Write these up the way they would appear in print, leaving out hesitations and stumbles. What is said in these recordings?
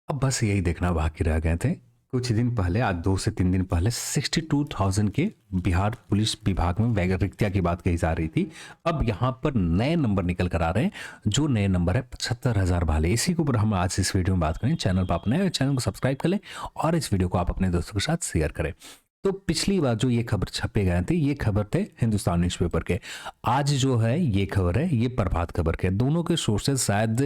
अब बस यही देखना बाकी रह गए थे। कुछ दिन पहले, आज 2 से 3 दिन पहले 62,000 के बिहार पुलिस विभाग में वैरिकता की बात कही जा रही थी। अब यहाँ पर नए नंबर निकल कर आ रहे हैं, जो नए नंबर है 75,000 वाले। इसी के ऊपर हम आज इस वीडियो में बात करें। चैनल पर आप नए, चैनल को सब्सक्राइब कर लें और इस वीडियो को आप अपने दोस्तों के साथ शेयर करें। तो पिछली बार जो ये खबर छपे गए थे, ये खबर थे हिंदुस्तान न्यूज़पेपर के। आज जो है ये खबर है, ये प्रभात खबर के। दोनों के सोर्सेज शायद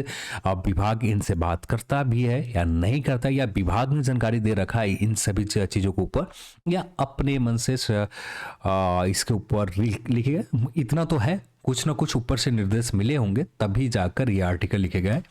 विभाग इनसे बात करता भी है या नहीं करता, या विभाग ने जानकारी दे रखा है इन सभी चीज़ों के ऊपर, या अपने मन से इसके ऊपर लिखे गए। इतना तो है, कुछ ना कुछ ऊपर से निर्देश मिले होंगे तभी जाकर ये आर्टिकल लिखे गए।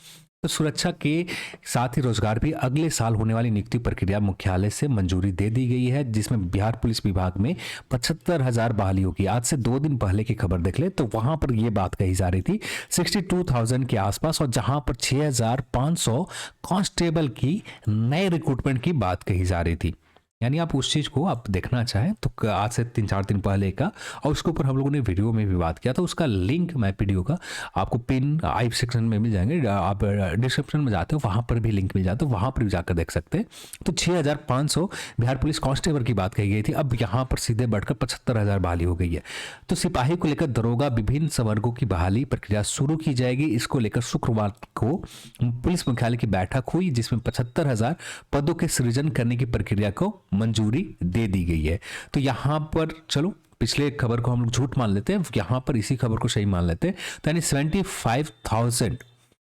तो सुरक्षा के साथ ही रोजगार भी अगले साल होने वाली नियुक्ति प्रक्रिया मुख्यालय से मंजूरी दे दी गई है, जिसमें बिहार पुलिस विभाग में 75,000 बहाली होगी। आज से 2 दिन पहले की खबर देख ले तो वहां पर यह बात कही जा रही थी 62,000 के आसपास, और जहां पर 6,500 कांस्टेबल की नए रिक्रूटमेंट की बात कही जा रही थी। यानी आप उस चीज़ को आप देखना चाहें तो आज से 3-4 दिन पहले का, और उसके ऊपर हम लोगों ने वीडियो में भी बात किया था। उसका लिंक मैं वीडियो का आपको पिन आई सेक्शन में मिल जाएंगे, आप डिस्क्रिप्शन में जाते हो वहाँ पर भी लिंक मिल जाता है, वहाँ पर भी जाकर देख सकते हैं। तो 6,500 बिहार पुलिस कांस्टेबल की बात कही गई थी, अब यहाँ पर सीधे बढ़कर 75,000 बहाली हो गई है। तो सिपाही को लेकर दरोगा विभिन्न संवर्गों की बहाली प्रक्रिया शुरू की जाएगी। इसको लेकर शुक्रवार को पुलिस मुख्यालय की बैठक हुई, जिसमें 75,000 पदों के सृजन करने की प्रक्रिया को मंजूरी दे दी गई है। तो यहां पर चलो पिछले खबर को हम लोग झूठ मान लेते हैं, यहां पर इसी खबर को सही मान लेते हैं। तो यानी 75,000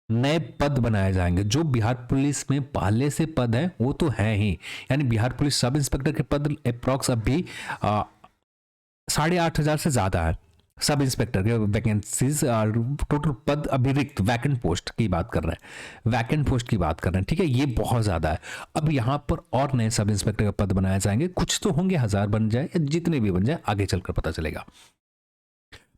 नए पद बनाए जाएंगे। जो बिहार पुलिस में पहले से पद है वो तो है ही, यानी बिहार पुलिस सब इंस्पेक्टर के पद अप्रॉक्स अभी 8,500 से ज्यादा है। सब इंस्पेक्टर के वैकेंसीज और टोटल पद अभी रिक्त वैकेंट पोस्ट की बात कर रहे हैं, वैकेंट पोस्ट की बात कर रहे हैं, ठीक है, ये बहुत ज़्यादा है। अब यहाँ पर और नए सब इंस्पेक्टर का पद बनाए जाएंगे, कुछ तो होंगे, 1000 बन जाए या जितने भी बन जाए आगे चलकर पता चलेगा।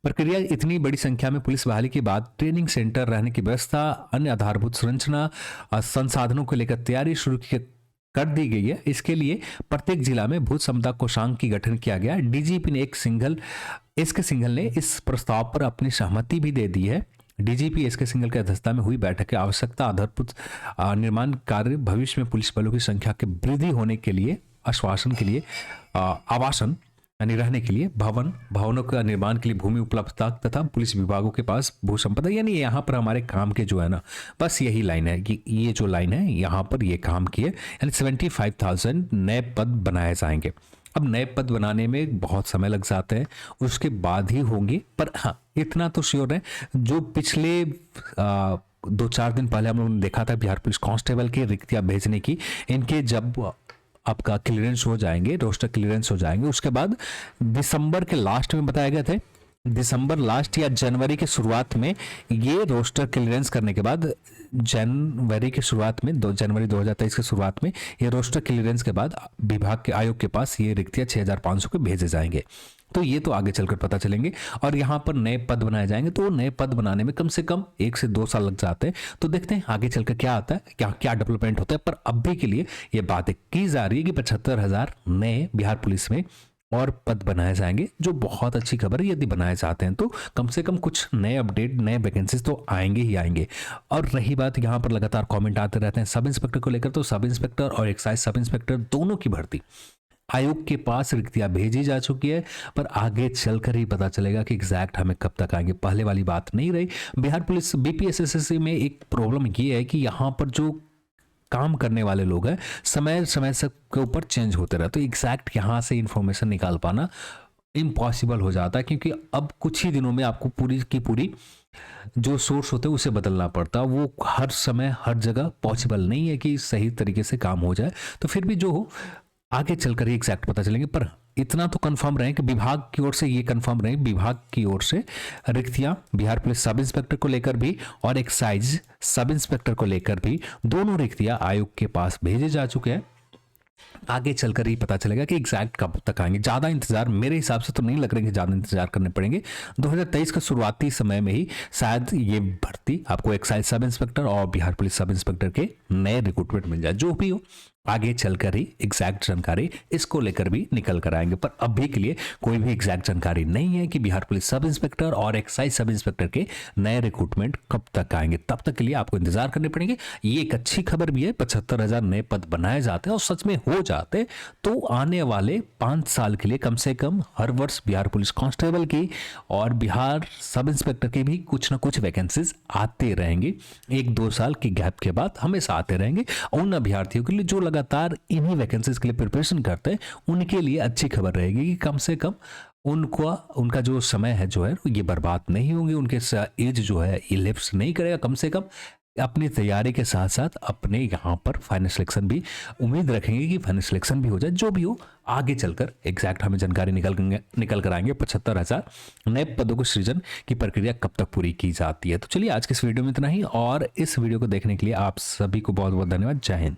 प्रक्रिया इतनी बड़ी संख्या में पुलिस बहाली के बाद ट्रेनिंग सेंटर, रहने की व्यवस्था, अन्य आधारभूत संरचना, संसाधनों को लेकर तैयारी शुरू कर दी गई है। इसके लिए प्रत्येक जिला में भूत समता कोषांग की गठन किया गया। डीजीपी ने एसके सिंघल ने इस प्रस्ताव पर अपनी सहमति भी दे दी है। डीजीपी एसके सिंघल की अध्यक्षता में हुई बैठक की आवश्यकता आधारभूत निर्माण कार्य, भविष्य में पुलिस बलों की संख्या के वृद्धि होने के लिए, आश्वासन के लिए, आवासन यानी रहने के लिए, भवनों का निर्माण के लिए भूमि उपलब्धता, तथा पुलिस विभागों के पास भू संपदा। यानी यहाँ पर हमारे काम के जो है ना, बस यही लाइन है कि ये जो लाइन है यहाँ पर ये काम किए, यानी 75,000 नए पद बनाए जाएंगे। अब नए पद बनाने में बहुत समय लग जाते हैं, उसके बाद ही होंगे, पर हाँ इतना तो श्योर है, जो पिछले 2-4 दिन पहले हम लोगों ने देखा था बिहार पुलिस कांस्टेबल की रिक्तियां भेजने की, इनके जब आपका क्लियरेंस हो जाएंगे, रोस्टर क्लियरेंस हो जाएंगे, उसके बाद दिसंबर के लास्ट में बताए गए थे, दिसंबर लास्ट या जनवरी के शुरुआत में ये रोस्टर क्लियरेंस करने के बाद, जनवरी के शुरुआत में, जनवरी 2023 के शुरुआत में ये रोस्टर क्लियरेंस के बाद विभाग के आयोग के पास ये रिक्तियां 6,500 के भेजे जाएंगे। तो ये तो आगे चलकर पता चलेंगे। और यहाँ पर नए पद बनाए जाएंगे, तो नए पद बनाने में कम से कम 1 से 2 साल लग जाते हैं। तो देखते हैं आगे चलकर क्या आता है, क्या क्या डेवलपमेंट होता है। पर अभी के लिए ये बातें की जा रही है कि 75,000 नए बिहार पुलिस में और पद बनाए जाएंगे, जो बहुत अच्छी खबर है। यदि बनाए जाते हैं तो कम से कम कुछ नए अपडेट, नए वैकेंसीज तो आएंगे ही आएंगे। और रही बात, यहाँ पर लगातार कमेंट आते रहते हैं सब इंस्पेक्टर को लेकर, तो सब इंस्पेक्टर और एक्साइज सब इंस्पेक्टर दोनों की भर्ती आयोग के पास रिक्तियां भेजी जा चुकी है, पर आगे चलकर ही पता चलेगा कि एग्जैक्ट हमें कब तक आएंगे। पहले वाली बात नहीं रही। बिहार पुलिस बीपीएसएससी में एक प्रॉब्लम ये है कि यहाँ पर जो काम करने वाले लोग हैं समय समय से के ऊपर चेंज होते रहते, तो एग्जैक्ट यहाँ से इंफॉर्मेशन निकाल पाना इम्पॉसिबल हो जाता है, क्योंकि अब कुछ ही दिनों में आपको पूरी की पूरी जो सोर्स होते हैं उसे बदलना पड़ता है। वो हर समय हर जगह पॉसिबल नहीं है कि सही तरीके से काम हो जाए। तो फिर भी जो हो आगे चलकर ही एग्जैक्ट पता चलेंगे। पर इतना तो कंफर्म रहे कि विभाग की ओर से ये कंफर्म रहे, विभाग की ओर से रिक्तियां बिहार पुलिस सब इंस्पेक्टर को लेकर भी और एक्साइज सब इंस्पेक्टर को लेकर भी, दोनों रिक्तियां आयोग के पास भेजे जा चुके हैं। आगे चलकर ही पता चलेगा कि एग्जैक्ट कब तक आएंगे। ज़्यादा इंतजार मेरे हिसाब से तो नहीं लग रहा है कि ज़्यादा इंतजार करने पड़ेंगे। 2023 के शुरुआती समय में ही शायद ये भर्ती आपको एक्साइज सब इंस्पेक्टर और बिहार पुलिस सब इंस्पेक्टर के नए रिक्रूटमेंट मिल जाए। जो भी हो आगे चलकर ही एग्जैक्ट जानकारी इसको लेकर भी निकल कर आएंगे, पर अभी के लिए कोई भी एग्जैक्ट जानकारी नहीं है कि बिहार पुलिस सब इंस्पेक्टर और एक्साइज सब इंस्पेक्टर के नए रिक्रूटमेंट कब तक आएंगे। तब तक के लिए आपको इंतजार करने पड़ेंगे। ये एक अच्छी खबर भी है, 75,000 नए पद बनाए जाते हैं और सच में हो जाते तो आने वाले 5 साल के लिए कम से कम हर वर्ष बिहार पुलिस कांस्टेबल की और बिहार सब इंस्पेक्टर की भी कुछ ना कुछ वैकेंसीज आते रहेंगे। 1-2 साल के गैप के बाद हमेशा आते रहेंगे। उन अभ्यर्थियों के लिए जो लगातार इन्हीं वैकेंसीज के लिए प्रिपरेशन करते हैं उनके लिए अच्छी खबर रहेगी कि कम से कम उनका जो समय है जो है ये बर्बाद नहीं होंगे, उनके एज जो है ये लिप्स नहीं करेगा। कम से कम अपनी तैयारी के साथ साथ अपने यहाँ पर फाइनल सिलेक्शन भी उम्मीद रखेंगे कि फाइनल सिलेक्शन भी हो जाए। जो भी हो आगे चलकर एग्जैक्ट हमें जानकारी निकल कर आएंगे 75,000 नए पदों को सृजन की प्रक्रिया कब तक पूरी की जाती है। तो चलिए आज के इस वीडियो में इतना ही, और इस वीडियो को देखने के लिए आप सभी को बहुत बहुत धन्यवाद। जय हिंद।